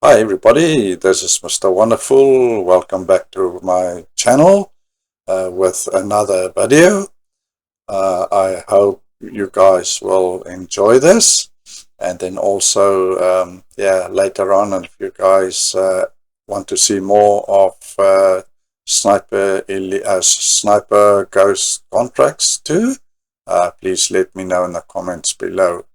Hi everybody, this is Mr. Wonderful. Welcome back to my channel with another video. I hope you guys will enjoy this, and then also later on, if you guys want to see more of sniper ghost contracts too, please let me know in the comments below.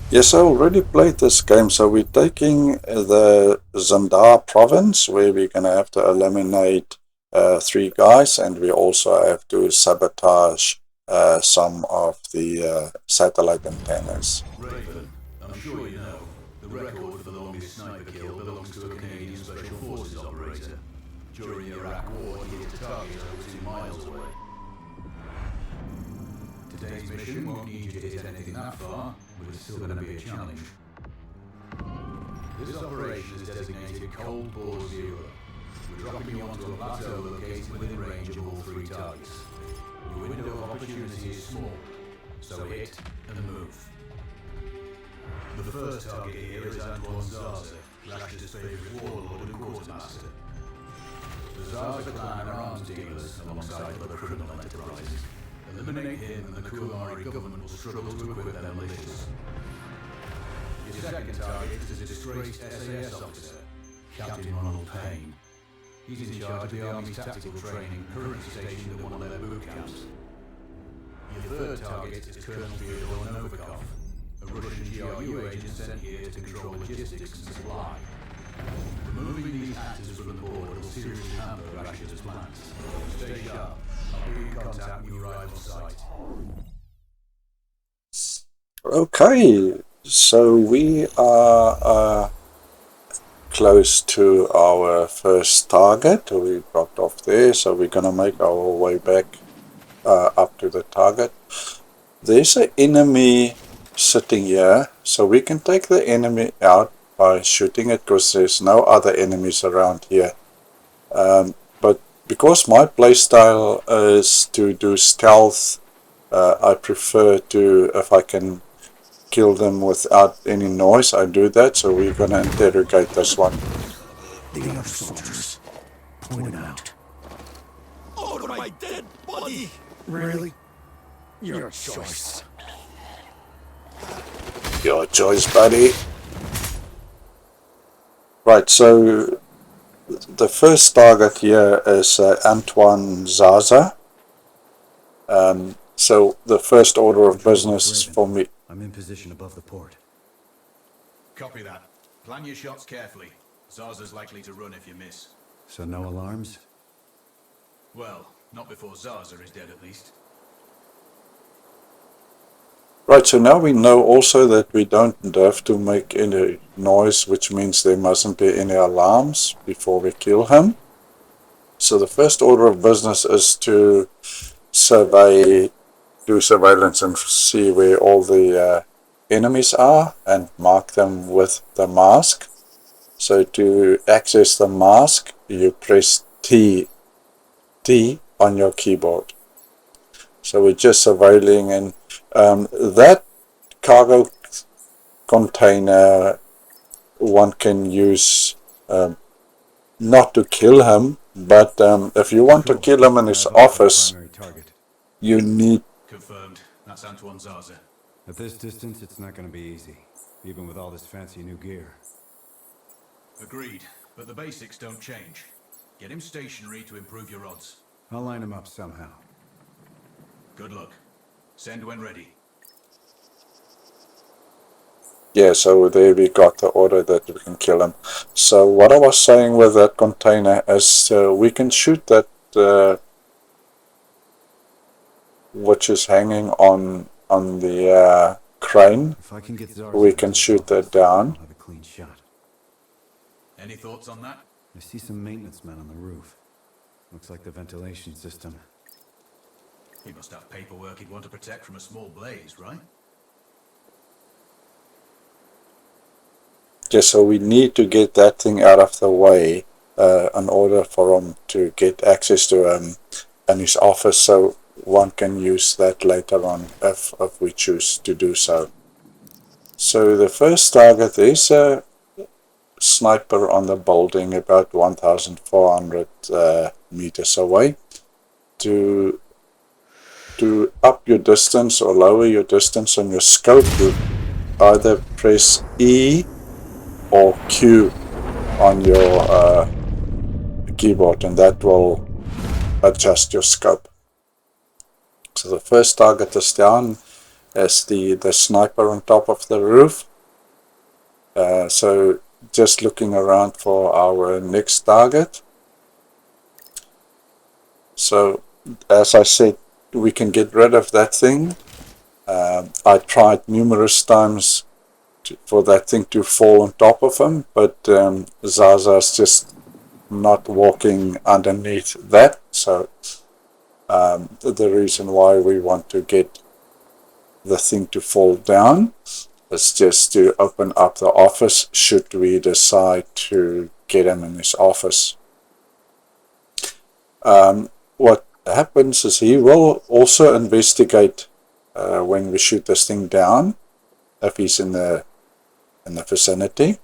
Yes, I already played this game, so we're taking the Zindah province, where we're going to have to eliminate 3 guys, and we also have to sabotage some of the satellite antennas. Raven, I'm sure you know, the record for the longest sniper kill belongs to a Canadian Special Forces operator. During the Iraq War, he hit a target over 2 miles away. Today's mission won't need you to hit anything that far, but it's still going to be a challenge. This operation is designated Cold Bore Zero. We're dropping you onto a plateau located within range of all 3 targets. Your window of opportunity is small, so hit and move. The first target here is Antwan Zarza, Rash's favourite warlord and quartermaster. The Zarza clan are arms dealers alongside other criminal enterprises. Eliminate him and the Kuwari government will struggle to equip their militias. Your second target is a disgraced SAS officer, Captain Ronald Payne. He's in charge of the Army's tactical training, currently stationed at one of their boot camps. Your third target is Colonel Fyodor Novikov, a Russian GRU agent sent here to control logistics and supply. Removing these actors from the board will seriously hamper Rash's plans. Stay sharp. I'll be in contact when you arrive on site. Okay, so we are close to our first target. We dropped off there, so we're going to make our way back up to the target. There's an enemy sitting here, so we can take the enemy out by shooting it because there's no other enemies around here. But because my playstyle is to do stealth, I prefer to, if I can kill them without any noise, I do that. So we're going to interrogate this one. The other soldiers. Point them out. Over my dead body! Really? Your choice. Your choice, buddy. Right, so the first target here is Antwan Zarza. So the first order of business for me. I'm in position above the port. Copy that. Plan your shots carefully. Zarza's likely to run if you miss. So no alarms? Well, not before Zarza is dead at least. Right, so now we know also that we don't have to make any noise, which means there mustn't be any alarms before we kill him. So the first order of business is to do surveillance and see where all the enemies are and mark them with the mask. So to access the mask, you press T on your keyboard. So we're just surveilling, and that cargo container one can use not to kill him, but if you want to kill him in his office, you need... Confirmed. That's Antwan Zarza. At this distance, it's not going to be easy, even with all this fancy new gear. Agreed, but the basics don't change. Get him stationary to improve your odds. I'll line him up somehow. Good luck. Send when ready. Yeah, so there we got the order that we can kill him. So what I was saying with that container is we can shoot that which is hanging on the crane. If I can get Zarza, we can shoot that down. I'll have a clean shot. Any thoughts on that? I see some maintenance men on the roof. Looks like the ventilation system. He must have paperwork he'd want to protect from a small blaze, right? Yeah, so we need to get that thing out of the way in order for him to get access to him in his office, so one can use that later on if we choose to do so. So the first target is sniper on the building about 1,400 meters away. To up your distance or lower your distance on your scope, you either press E or Q on your keyboard, and that will adjust your scope. So the first target is down as the sniper on top of the roof. So just looking around for our next target. So as I said, we can get rid of that thing. I tried numerous times for that thing to fall on top of him, but Zarza is just not walking underneath that. So the reason why we want to get the thing to fall down is just to open up the office should we decide to get him in his office. What happens is he will also investigate when we shoot this thing down if he's in the vicinity.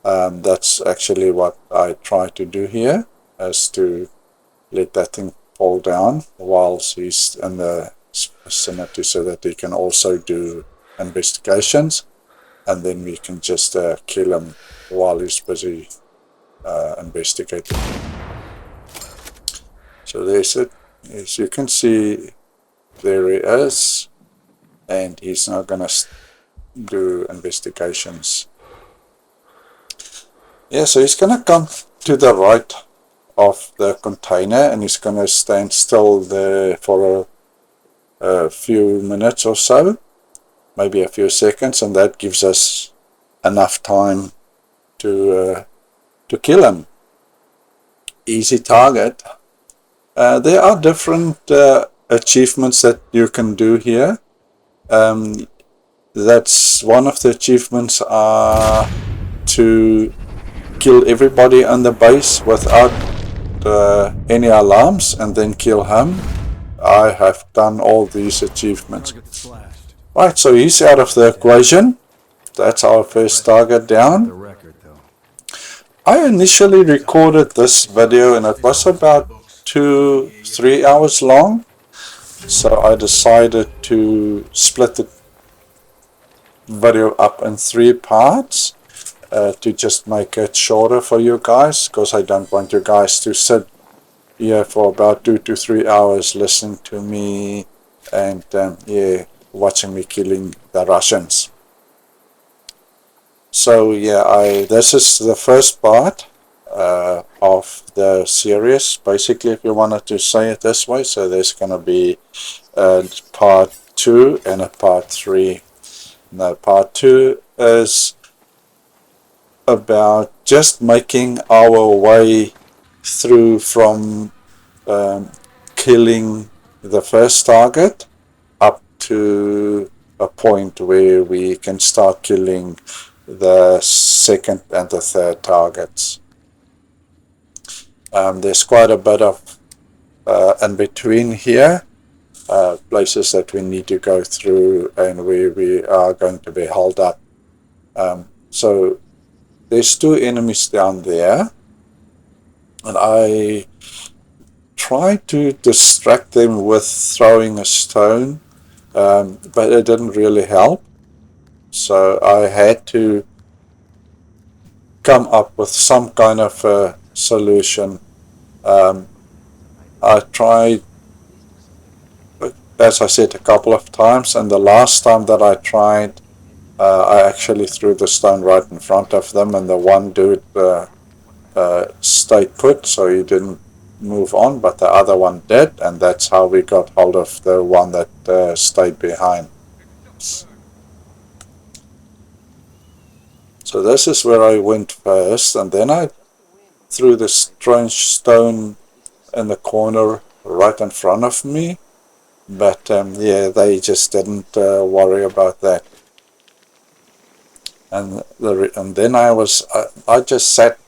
That's actually what I try to do here, is to let that thing fall down whilst he's in the vicinity so that he can also do investigations, and then we can just kill him while he's busy investigating. So there's it. As you can see, there he is, and he's now going to do investigations. Yeah, so he's going to come to the right of the container, and he's going to stand still there for a few minutes or so, maybe a few seconds, and that gives us enough time to kill him. Easy target. There are different achievements that you can do here. That's one of the achievements are to kill everybody on the base without any alarms and then kill him. I have done all these achievements. Right, so he's out of the equation. That's our first target down. I initially recorded this video and it was about 2-3 hours long, so I decided to split the video up in 3 parts to just make it shorter for you guys, because I don't want you guys to sit here for about 2 to 3 hours listening to me and watching me killing the Russians. So yeah, this is the first part of the series, basically, if you wanted to say it this way. So there's going to be part 2 and a part 3. Now part 2 is about just making our way through from killing the first target up to a point where we can start killing the second and the third targets. There's quite a bit of in between here, places that we need to go through and where we are going to be held up. So there's 2 enemies down there, and I tried to distract them with throwing a stone, but it didn't really help. So I had to come up with some kind of a solution. I tried, as I said, a couple of times, and the last time that I tried, I actually threw the stone right in front of them, and the one dude stayed put, so he didn't move on, but the other one did, and that's how we got hold of the one that stayed behind. So this is where I went first, and then I threw the strange stone in the corner right in front of me, but yeah, they just didn't worry about that. And then I just sat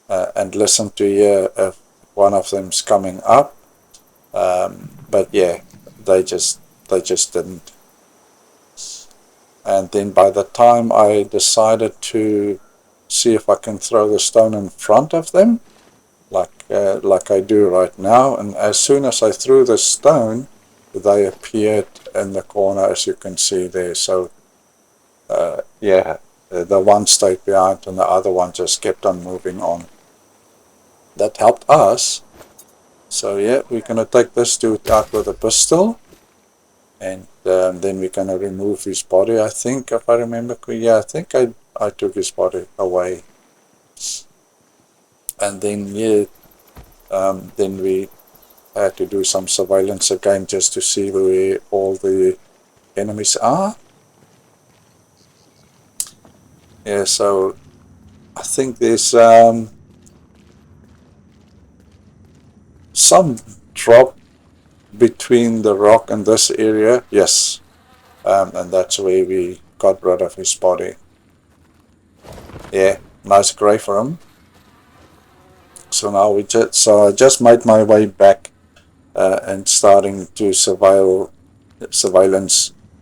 and listened to hear if one of them's coming up, but yeah, they just didn't. And then by the time I decided to see if I can throw the stone in front of them, like I do right now. And as soon as I threw the stone, they appeared in the corner, as you can see there. So yeah, the one stayed behind and the other one just kept on moving on. That helped us. So yeah, we're going to take this dude out with a pistol, and then we're going to remove his body, I think, if I remember. Yeah, I think I took his body away. And then yeah, then we had to do some surveillance again just to see where all the enemies are. Yeah, so I think there's some drop between the rock and this area, yes, and that's where we got rid of his body. Yeah, nice grey for him. So now I just made my way back and starting to surveillance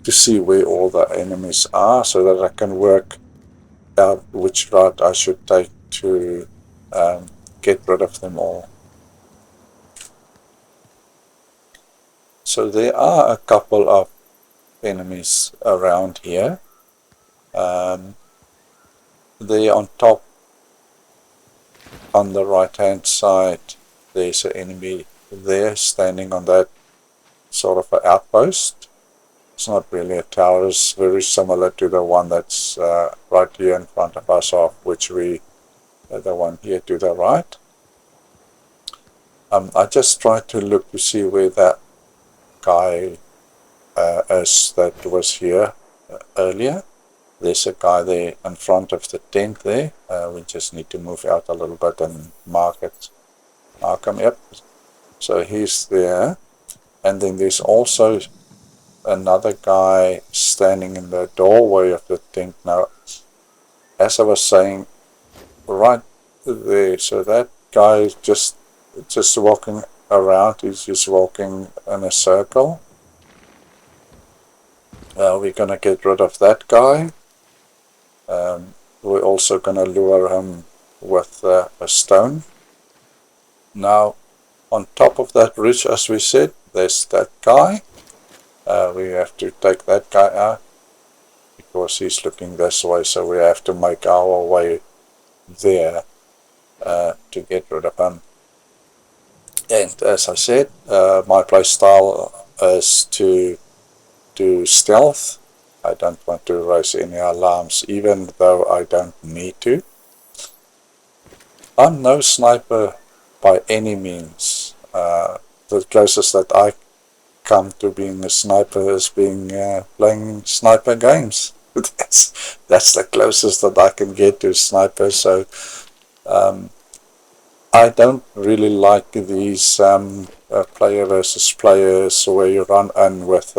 to see where all the enemies are, so that I can work out which route I should take to get rid of them all. So there are a couple of enemies around here. There on top, on the right hand side, there's an enemy there standing on that sort of an outpost. It's not really a tower, it's very similar to the one that's right here in front of us, of which we, the one here to the right. I just tried to look to see where that guy is that was here earlier. There's a guy there in front of the tent there. We just need to move out a little bit and mark him. Yep. So he's there. And then there's also another guy standing in the doorway of the tent. Now, as I was saying, right there, so that guy is just walking around. He's just walking in a circle. We're going to get rid of that guy. We're also going to lure him with a stone. Now, on top of that ridge, as we said, there's that guy. We have to take that guy out because he's looking this way, so we have to make our way there to get rid of him. And as I said, my play style is to do stealth. I don't want to raise any alarms, even though I don't need to. I'm no sniper by any means. The closest that I come to being a sniper is being playing sniper games. That's the closest that I can get to sniper. So I don't really like these player versus players where you run in with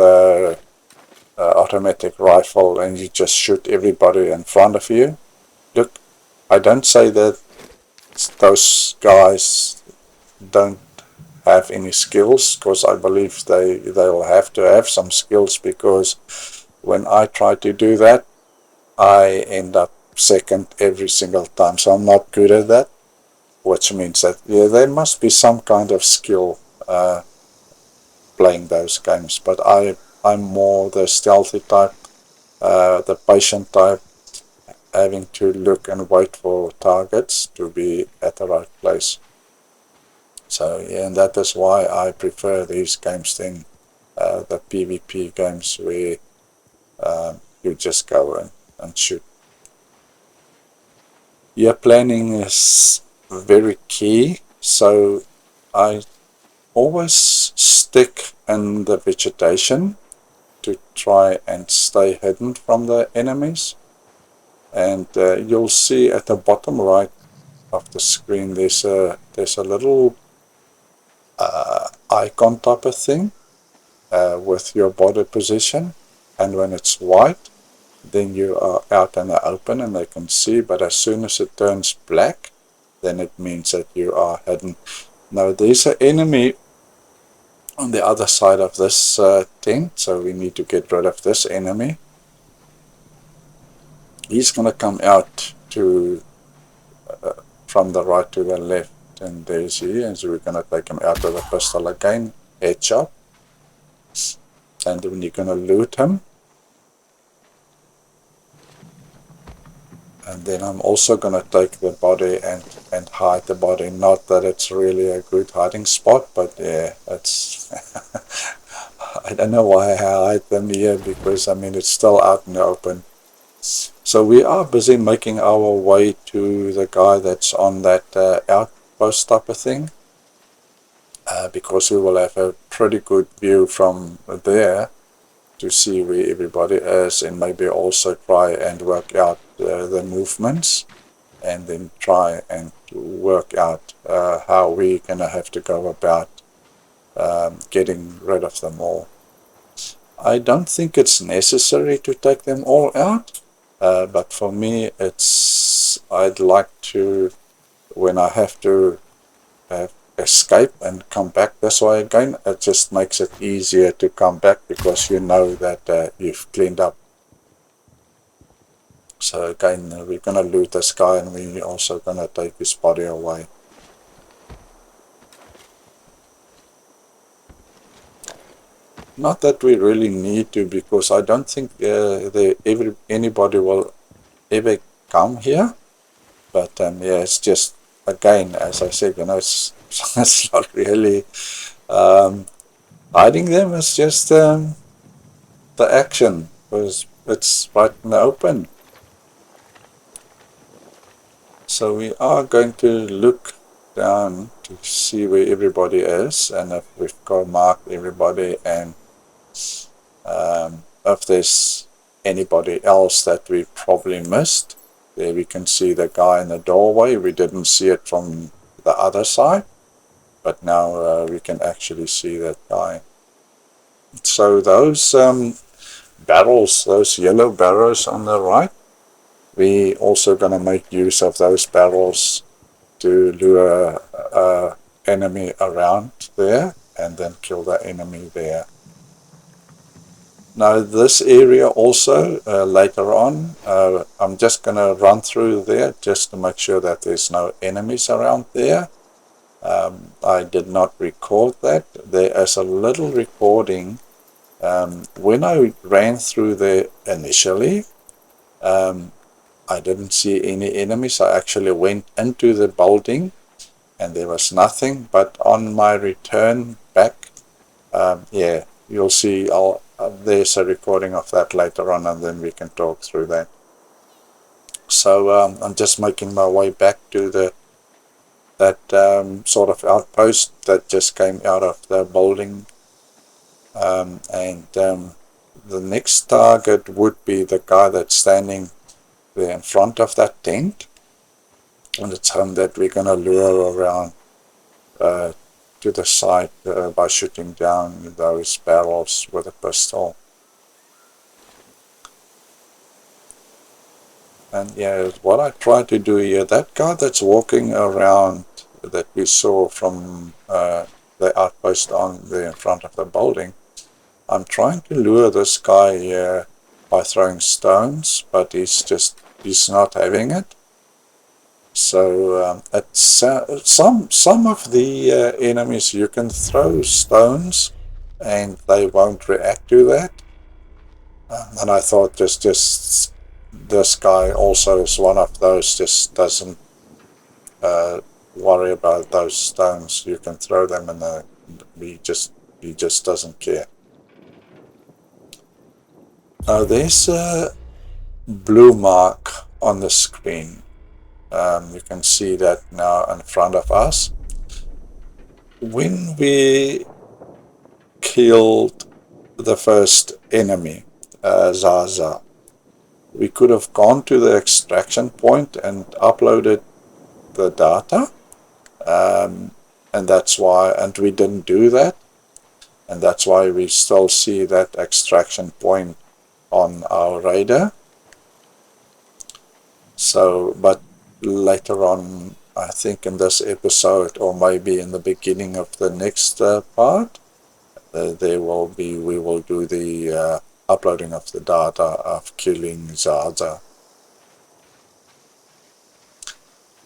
automatic rifle and you just shoot everybody in front of you. Look, I don't say that those guys don't have any skills, because I believe they'll have to have some skills, because when I try to do that, I end up second every single time. So I'm not good at that, which means that yeah, there must be some kind of skill playing those games. But I'm more the stealthy type, the patient type, having to look and wait for targets to be at the right place. So yeah, and that is why I prefer these games than the PvP games where you just go in and shoot. Yeah, planning is very key. So I always stick in the vegetation to try and stay hidden from the enemies. And you'll see at the bottom right of the screen there's a little icon type of thing with your body position, and when it's white, then you are out in the open and they can see. But as soon as it turns black, then it means that you are hidden. Now there's an enemy on the other side of this tent, so we need to get rid of this enemy. He's gonna come out to from the right to the left, and there's he, and so we're going to take him out with a pistol again, headshot, and then you're going to loot him. And then I'm also going to take the body and hide the body. Not that it's really a good hiding spot, but yeah, it's I don't know why I hide them here, because I mean it's still out in the open. So we are busy making our way to the guy that's on that outpost type of thing, because we will have a pretty good view from there to see where everybody is, and maybe also try and work out the movements, and then try and work out how we're going to have to go about getting rid of them all. I don't think it's necessary to take them all out, but for me I'd like to, when I have to escape and come back this way again, it just makes it easier to come back, because you know that you've cleaned up. So again, we're going to loot this guy, and we're also going to take his body away. Not that we really need to, because I don't think anybody will ever come here. But yeah, it's just, again, as I said, it's not really hiding them. It's just the action, because it's right in the open. So we are going to look down to see where everybody is, and if we've got marked everybody, and if there's anybody else that we probably missed. There we can see the guy in the doorway. We didn't see it from the other side, but now we can actually see that guy. So those barrels, those yellow barrels on the right, we also going to make use of those barrels to lure enemy around there, and then kill the enemy there. Now this area also, later on, I'm just going to run through there just to make sure that there's no enemies around there. I did not record that. There is a little recording. When I ran through there initially, I didn't see any enemies. I actually went into the building and there was nothing, but on my return back, yeah, you'll see there's a recording of that later on, and then we can talk through that. So I'm just making my way back to that sort of outpost that just came out of the building, and the next target would be the guy that's standing there in front of that tent, and it's him that we're going to lure around to the side by shooting down those barrels with a pistol. And yeah, what I try to do here, that guy that's walking around that we saw from the outpost on there in front of the building, I'm trying to lure this guy here by throwing stones, but he's not having it. So it's some of the enemies you can throw stones and they won't react to that. And I thought just this guy also is one of those, just doesn't worry about those stones. You can throw them and he just doesn't care. There's a blue mark on the screen. You can see that now in front of us. When we killed the first enemy, Zarza, we could have gone to the extraction point and uploaded the data, and that's why, and we didn't do that, and that's why we still see that extraction point on our radar. So, but later on, I think in this episode, or maybe in the beginning of the next part, we will do the uploading of the data of killing Zarza.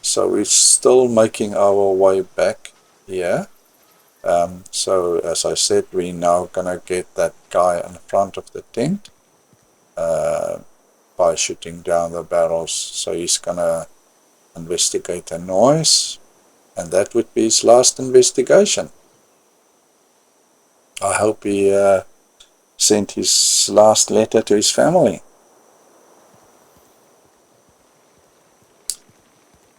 So we're still making our way back here. So as I said, we're now gonna get that guy in front of the tent by shooting down the barrels. So he's gonna investigate the noise, and that would be his last investigation. I hope he sent his last letter to his family.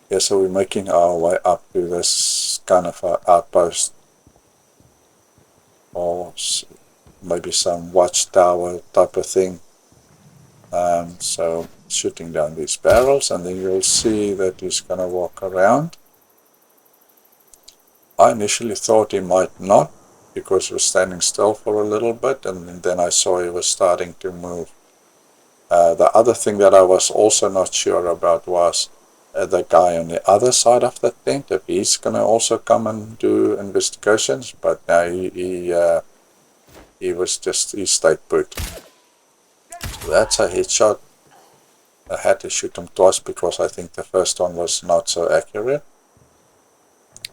Yeah, so we're making our way up to this kind of outpost, or maybe some watchtower type of thing. So shooting down these barrels, and then you'll see that he's going to walk around. I initially thought he might not, because he was standing still for a little bit, and then I saw he was starting to move. The other thing that I was also not sure about was the guy on the other side of the tent, if he's going to also come and do investigations, but now he stayed put. That's a headshot. I had to shoot him twice because I think the first one was not so accurate.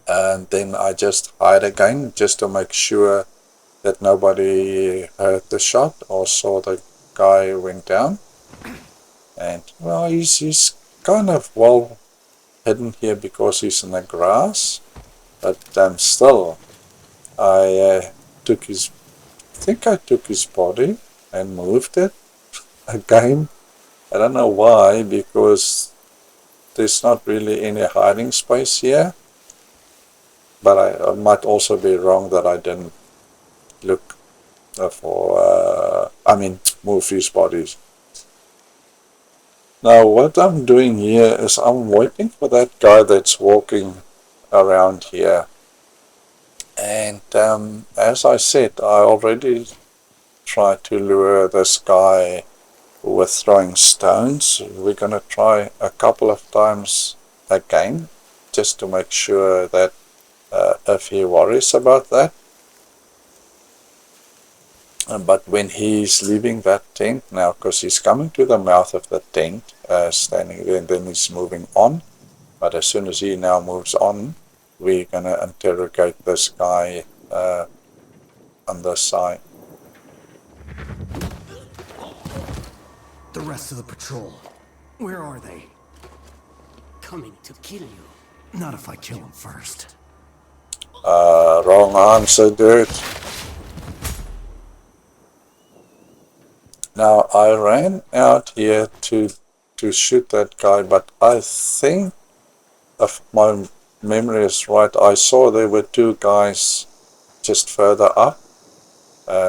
And then I just hide again just to make sure that nobody heard the shot or saw the guy went down. And well, he's kind of well hidden here because he's in the grass. But still, I took his body and moved it again. I don't know why, because there's not really any hiding space here. But I might also be wrong that I didn't look move his bodies. Now what I'm doing here is I'm waiting for that guy that's walking around here. And as I said, I already tried to lure this guy with throwing stones. We're going to try a couple of times again, just to make sure that if he worries about that. But when he's leaving that tent now, because he's coming to the mouth of the tent, standing there, and then he's moving on. But as soon as he now moves on, we're going to interrogate this guy on this side. The rest of the patrol, where are they? Coming to kill you. Not if I kill him first. Wrong answer, dude. Now, I ran out here to shoot that guy, but I think, if my memory is right, I saw there were two guys just further up.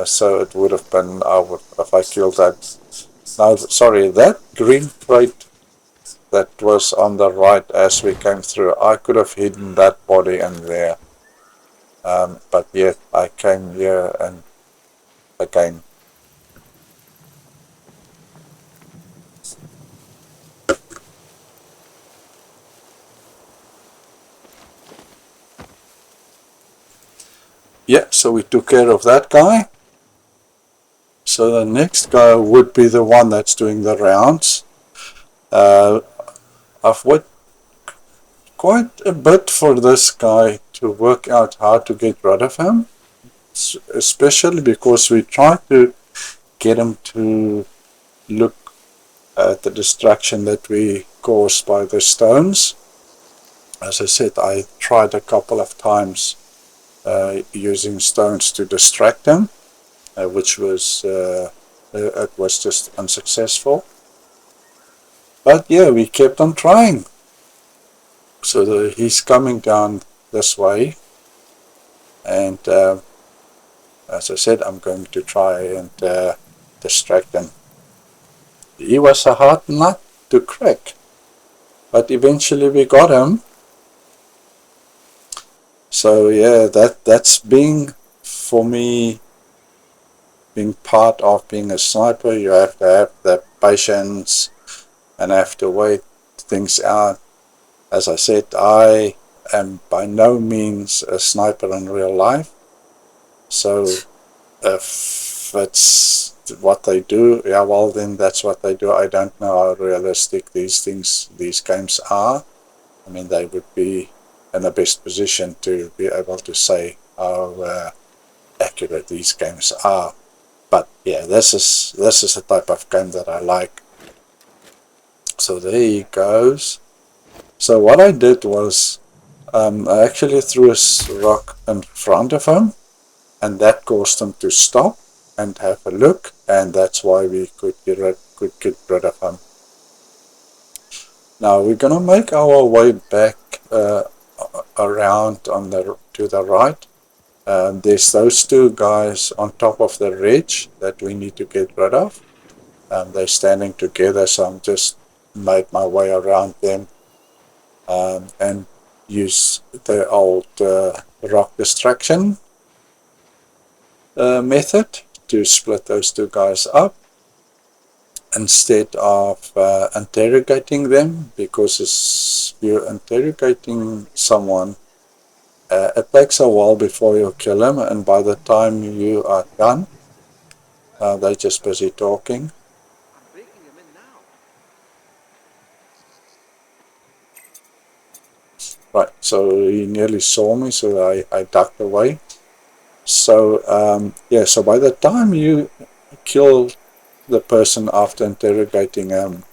So it would have been, if I killed that. No, sorry, that green crate that was on the right as we came through, I could have hidden that body in there. But yet I came here and again. Yeah, so we took care of that guy. So the next guy would be the one that's doing the rounds. I've worked quite a bit for this guy to work out how to get rid of him, especially because we tried to get him to look at the distraction that we caused by the stones. As I said, I tried a couple of times using stones to distract him, which was it was just unsuccessful. But yeah, we kept on trying. So he's coming down this way, and as I said, I'm going to try and distract him. He was a hard nut to crack, but eventually we got him. So yeah, that's being, for me, being part of being a sniper. You have to have the patience and have to wait things out. As I said, I am by no means a sniper in real life. So if it's what they do, yeah, well then that's what they do. I don't know how realistic these games are. I mean, they would be in the best position to be able to say how accurate these games are. But yeah, this is the type of game that I like. So there he goes. So what I did was I actually threw a rock in front of him, and that caused him to stop and have a look, and that's why we could get rid of him. Now we're gonna make our way back around to the right. There's those two guys on top of the ridge that we need to get rid of. They're standing together, so I'm just made my way around them and use the old rock distraction method to split those two guys up instead of interrogating them, because if you're interrogating someone, it takes a while before you kill him, and by the time you are done, they're just busy talking. Right, so he nearly saw me, so I ducked away. So yeah, so by the time you kill the person after interrogating him,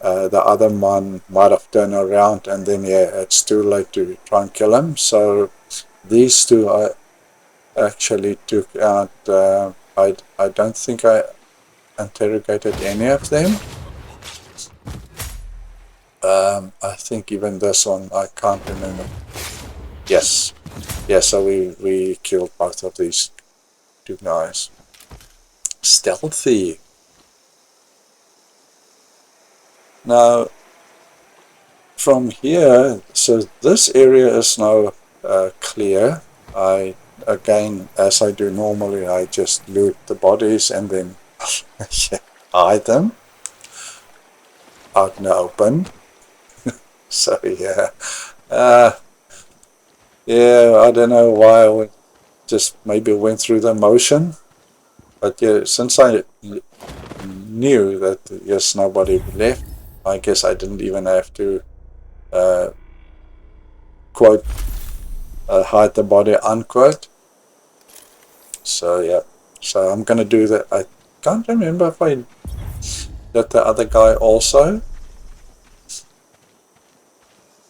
the other man might have turned around, and then yeah, it's too late to try and kill him. So these two I actually took out. I don't think I interrogated any of them. I think even this one, I can't remember. Yes, yeah, so we killed both of these two guys. Stealthy. Now, from here, so this area is now clear. Again, as I do normally, I just loot the bodies and then hide them out in the open. So yeah, yeah, I don't know why I just maybe went through the motion, but yeah, since I knew that yes, nobody left, I guess I didn't even have to quote hide the body unquote. So yeah, so I'm gonna do that. I can't remember if I did the other guy also.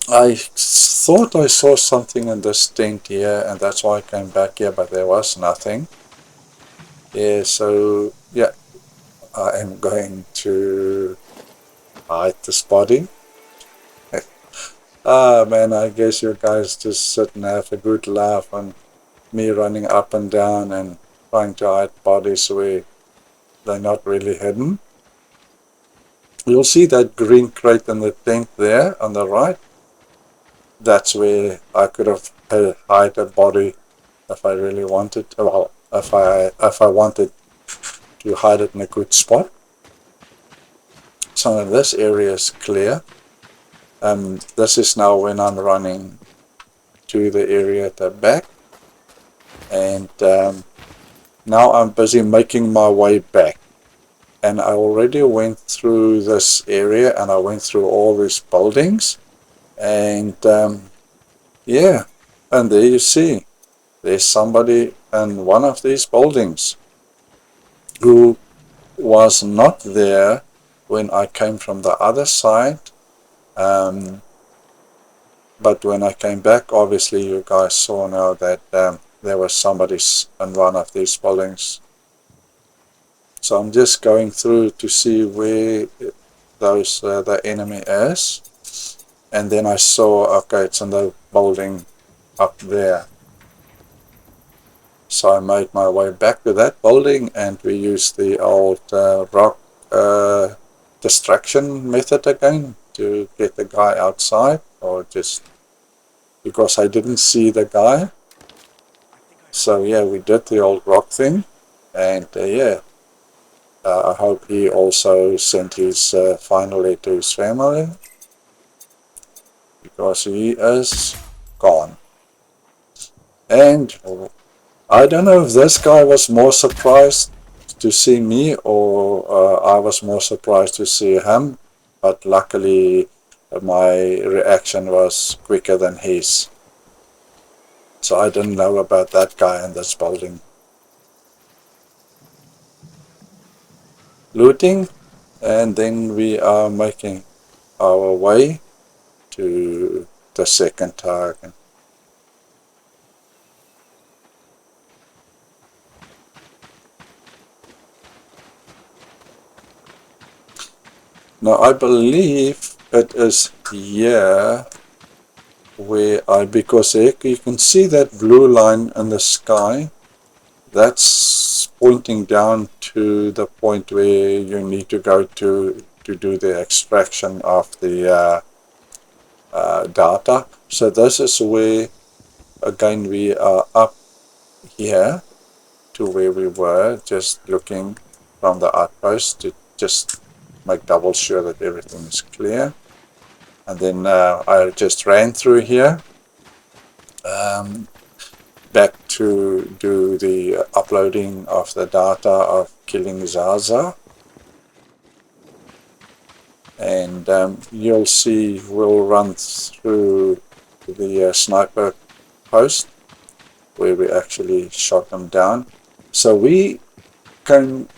I thought I saw something in this tent here, and that's why I came back here, but there was nothing. Yeah, so yeah, I am going to hide this body. Ah man, I guess you guys just sit and have a good laugh on me running up and down and trying to hide bodies where they're not really hidden. You'll see that green crate in the tent there on the right. That's where I could have hide a body if I really wanted. Well, if I wanted to hide it in a good spot. So this area is clear. This is now when I'm running to the area at the back, and now I'm busy making my way back. And I already went through this area, and I went through all these buildings. And yeah, and there you see, there's somebody in one of these buildings who was not there when I came from the other side. But when I came back, obviously you guys saw now that there was somebody in one of these buildings. So I'm just going through to see where the enemy is. And then I saw, okay, it's in the building up there. So I made my way back to that building, and we used the old rock distraction method again to get the guy outside, or just because I didn't see the guy. So yeah, we did the old rock thing, and yeah, I hope he also sent his finally to his family, because he is gone. And I don't know if this guy was more surprised to see me, or I was more surprised to see him, but luckily my reaction was quicker than his. So I didn't know about that guy in this building. Looting, and then we are making our way to the second target. Now I believe it is here where because here you can see that blue line in the sky. That's pointing down to the point where you need to go to do the extraction of the data. So this is where, again, we are up here to where we were, just looking from the outpost to just make double sure that everything is clear. And then I just ran through here back to do the uploading of the data of killing Zarza. And you'll see we'll run through the sniper post where we actually shot them down. So we came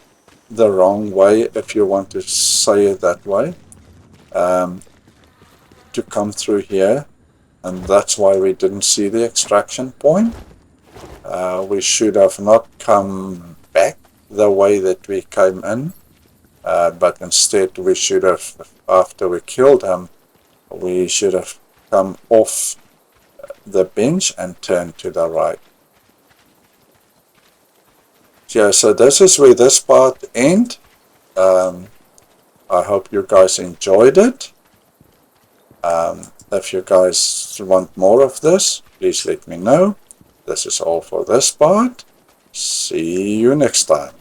the wrong way, if you want to say it that way, to come through here, and that's why we didn't see the extraction point. We should have not come back the way that we came in, but instead we should have, after we killed him, we should have come off the bench and turned to the right. Yeah, so this is where this part ends. I hope you guys enjoyed it. If you guys want more of this, please let me know. This is all for this part. See you next time.